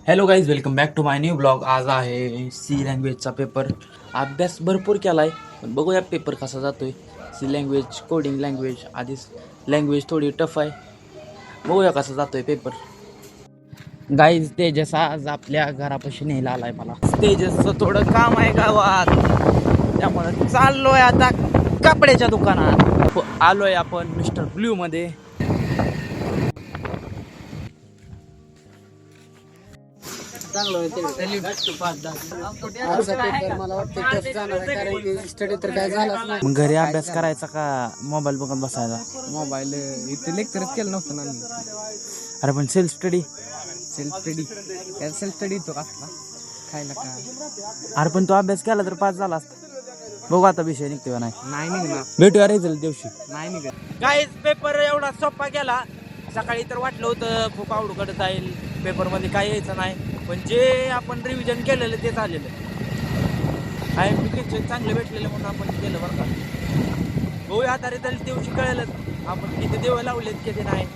Hello guys, welcome back to my new blog. आज आहे C लँग्वेजचा paper. अभ्यास भरपूर केला आहे, पण बघूया पेपर कसा जातोय. C language, coding language. आधीच लँग्वेज थोडी टफ आहे, बघूया कसा जातोय पेपर. गाईज, तेजस आज आपल्या घरापाशी न्यायला आलाय मला. तेजसचं थोडं काम आहे गावात, त्यामुळे चाललोय आता कपड्याच्या दुकानात. आलोय आपण मिस्टर ब्ल्यू मध्ये. मग घरी अभ्यास करायचा का मोबाईल बघत बसायचा? मोबाईल इथे लेक्चरच केलं नव्हतं ना मी. अरे पण सेल्फ स्टडी सेल्फ स्टडी तो असला खायला का अरे पण तो अभ्यास केला तर पास झाला असता. बघू आता विषय निघतो का नाही. नाही निघणार, भेटूया रिझल्ट दिवशी. नाही निघत. काहीच पेपर एवढा सोपा गेला. सकाळी तर वाटलं होतं खूप अवघड जाईल, पेपरमध्ये काय यायचं नाही, पण जे आपण रिव्हिजन केलेलं ते झालेलं आहे. टीचर चांगले भेटलेले म्हणून आपण केलं बरं का. बघूया आता रिझल्ट दिवशी कळेलच आपण किती देव लावलेत किती नाही.